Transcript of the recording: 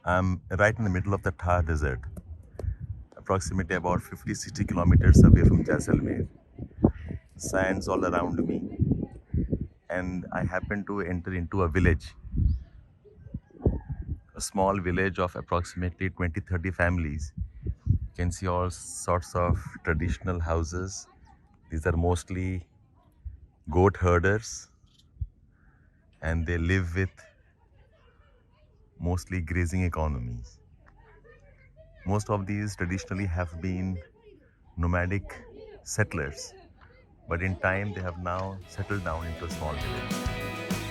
I'm right in the middle of the Thar desert, approximately about 50-60 kilometers away from Jaisalmer. Sands all around me, and I happen to enter into a village, a small village of approximately 20-30 families. You can see all sorts of traditional houses. These are mostly goat herders, and they live with mostly grazing economies. Most of these traditionally have been nomadic settlers, but in time they have now settled down into a small village.